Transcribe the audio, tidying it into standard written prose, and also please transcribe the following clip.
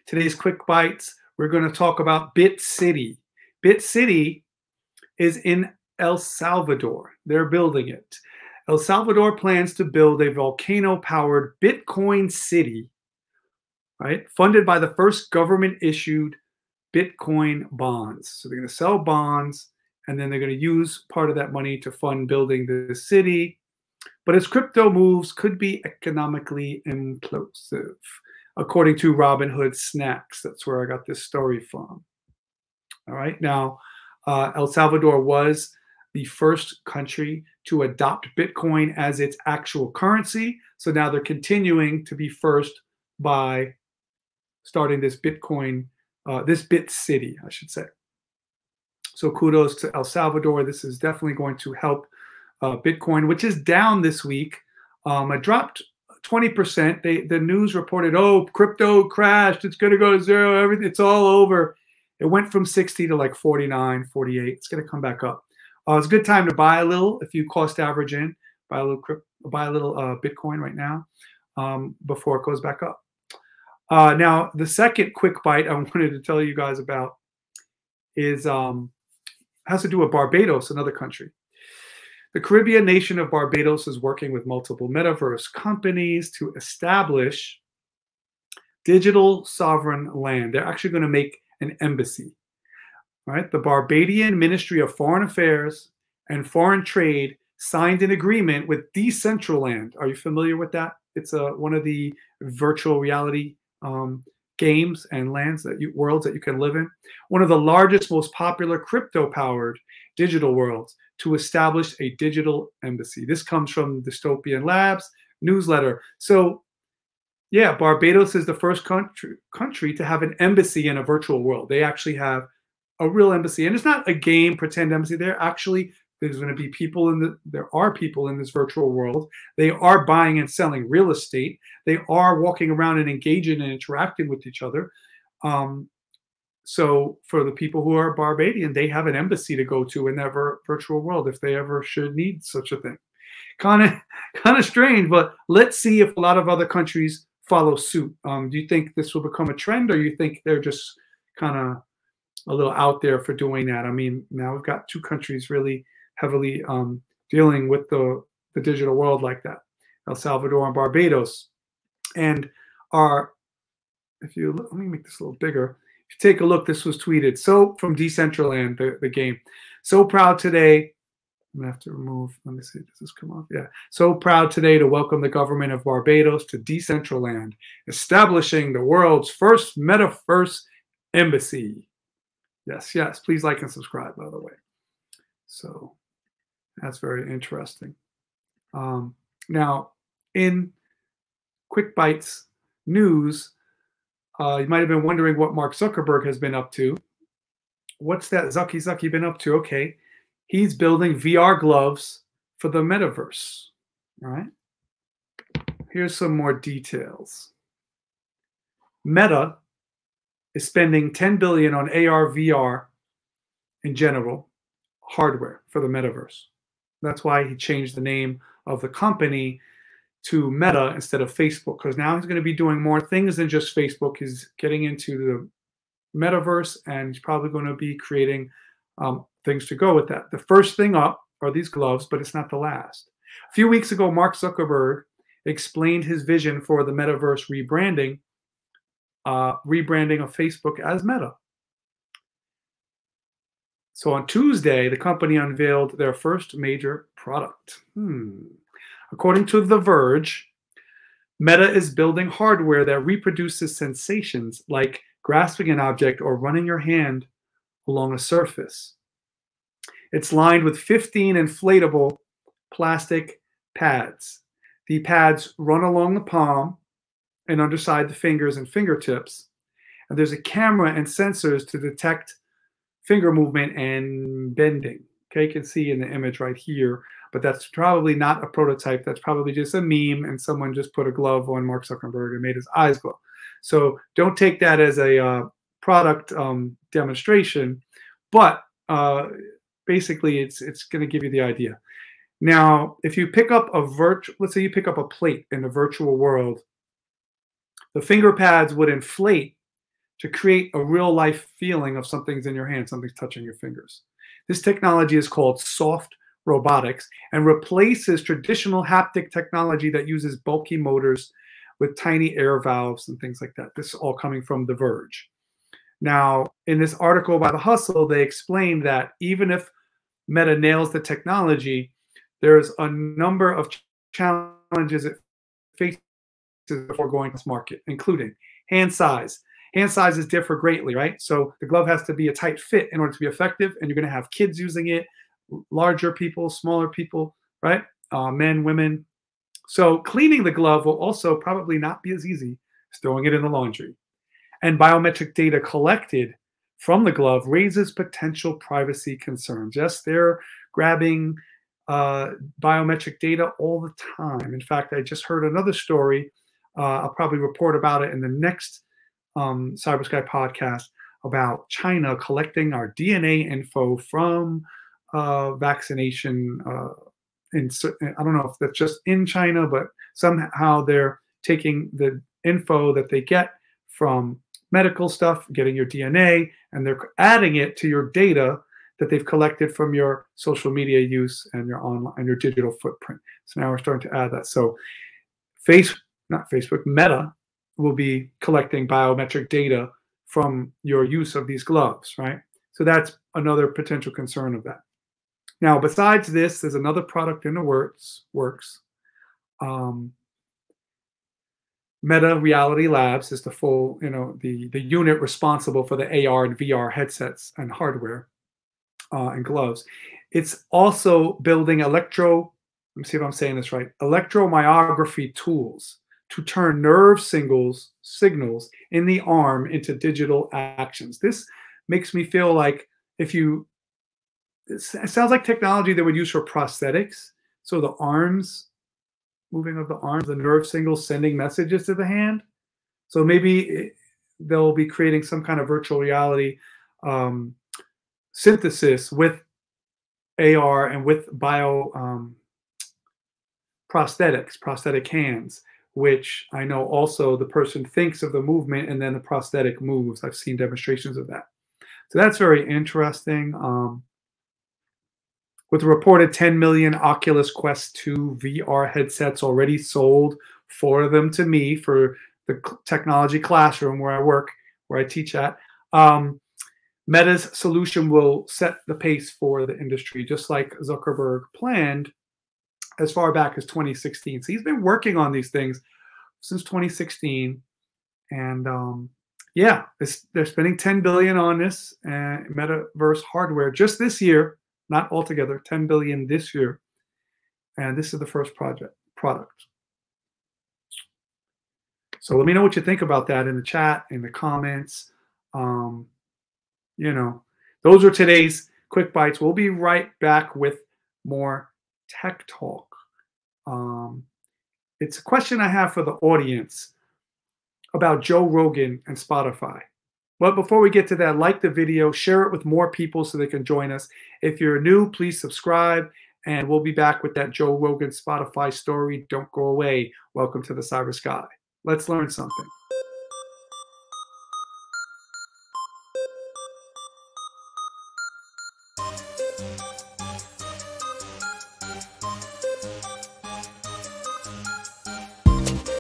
Today's Quick Bites, we're going to talk about BitCity. BitCity is in El Salvador. They're building it. El Salvador plans to build a volcano-powered Bitcoin city, right? Funded by the first government-issued Bitcoin bonds. So they're going to sell bonds, and then they're going to use part of that money to fund building the city. But its crypto moves could be economically implosive, according to Robinhood Snacks. That's where I got this story from. All right. Now, El Salvador was the first country to adopt Bitcoin as its actual currency. So now they're continuing to be first by starting this Bitcoin, this BitCity, I should say. So kudos to El Salvador. This is definitely going to help Bitcoin, which is down this week. It dropped 20%. The news reported, oh, crypto crashed. It's going to go to zero. Everything, it's all over. It went from 60 to like 49, 48. It's going to come back up. It's a good time to buy a little if you cost average in. Buy a little Bitcoin right now before it goes back up. Now, the second quick bite I wanted to tell you guys about is has to do with Barbados, another country. The Caribbean nation of Barbados is working with multiple metaverse companies to establish digital sovereign land. They're actually going to make an embassy. Right? The Barbadian Ministry of Foreign Affairs and Foreign Trade signed an agreement with Decentraland. Are you familiar with that? It's one of the virtual reality games and worlds that you can live in. One of the largest, most popular crypto-powered digital worlds to establish a digital embassy. This comes from Dystopian Labs newsletter. So, yeah, Barbados is the first country to have an embassy in a virtual world. They actually have a real embassy, and it's not a game pretend embassy. There's going to be people there are people in this virtual world. They are buying and selling real estate. They are walking around and engaging and interacting with each other. So for the people who are Barbadian, they have an embassy to go to in that virtual world if they ever should need such a thing. Kind of strange, but let's see if a lot of other countries follow suit. Do you think this will become a trend, or you think they're just kind of a little out there for doing that? I mean, now we've got two countries really heavily dealing with the digital world like that, El Salvador and Barbados. And let me make this a little bigger. If you take a look, this was tweeted. So from Decentraland, the game. So proud today. I'm gonna have to remove, let me see, does this come off? Yeah. So proud today to welcome the government of Barbados to Decentraland, establishing the world's first metaverse embassy. Yes, yes. Please like and subscribe, by the way. So that's very interesting. Now, in Quick Bites news, you might have been wondering what Mark Zuckerberg has been up to. What's that Zucky been up to? Okay, he's building VR gloves for the metaverse. All right. Here's some more details. Meta is spending $10 billion on AR, VR in general, hardware for the metaverse. That's why he changed the name of the company to Meta instead of Facebook, because now he's going to be doing more things than just Facebook. He's getting into the metaverse, and he's probably going to be creating things to go with that. The first thing up are these gloves, but it's not the last. A few weeks ago, Mark Zuckerberg explained his vision for the metaverse rebranding of Facebook as Meta. So on Tuesday, the company unveiled their first major product. According to The Verge, Meta is building hardware that reproduces sensations like grasping an object or running your hand along a surface. It's lined with 15 inflatable plastic pads. The pads run along the palm and underside the fingers and fingertips. And there's a camera and sensors to detect finger movement and bending. Okay, you can see in the image right here, but that's probably not a prototype. That's probably just a meme, and someone just put a glove on Mark Zuckerberg and made his eyes glow. So don't take that as a product demonstration, but basically it's going to give you the idea. Now, if you pick up let's say you pick up a plate in the virtual world, the finger pads would inflate to create a real life feeling of something's in your hand, something's touching your fingers. This technology is called soft robotics and replaces traditional haptic technology that uses bulky motors with tiny air valves and things like that. This is all coming from The Verge. Now, in this article by The Hustle, they explained that even if Meta nails the technology, there's a number of challenges it faces before going to this market, including hand size. Hand sizes differ greatly, right? So the glove has to be a tight fit in order to be effective, and you're going to have kids using it, larger people, smaller people, right? Men, women. So cleaning the glove will also probably not be as easy as throwing it in the laundry. And biometric data collected from the glove raises potential privacy concerns. Yes, they're grabbing biometric data all the time. In fact, I just heard another story. I'll probably report about it in the next Cybersky podcast about China collecting our DNA info from vaccination. I don't know if that's just in China, but somehow they're taking the info that they get from medical stuff, getting your DNA, and they're adding it to your data that they've collected from your social media use and your online and your digital footprint. So now we're starting to add that. So Meta will be collecting biometric data from your use of these gloves, right? So that's another potential concern of that. Now, besides this, there's another product in the works. Meta Reality Labs is the full, the unit responsible for the AR and VR headsets and hardware and gloves. It's also building let me see if I'm saying this right, electromyography tools to turn nerve signals in the arm into digital actions. This makes me feel like it sounds like technology they would use for prosthetics. So the arms, moving of the arms, the nerve signals sending messages to the hand. So maybe they'll be creating some kind of virtual reality synthesis with AR and with prosthetic hands, which I know also the person thinks of the movement and then the prosthetic moves. I've seen demonstrations of that. So that's very interesting. With a reported 10 million Oculus Quest 2 VR headsets already sold, 4 of them to me for the technology classroom where I work, where I teach at. Meta's solution will set the pace for the industry, just like Zuckerberg planned as far back as 2016. So he's been working on these things since 2016. And yeah, they're spending 10 billion on this metaverse hardware just this year, not altogether, 10 billion this year. And this is the first product. So let me know what you think about that in the chat, in the comments. Those are today's quick bites. We'll be right back with more tech talk. It's a question I have for the audience about Joe Rogan and Spotify. But before we get to that, like the video, share it with more people so they can join us. If you're new, please subscribe, and we'll be back with that Joe Rogan Spotify story. Don't go away. Welcome to the Cyber Sky. Let's learn something.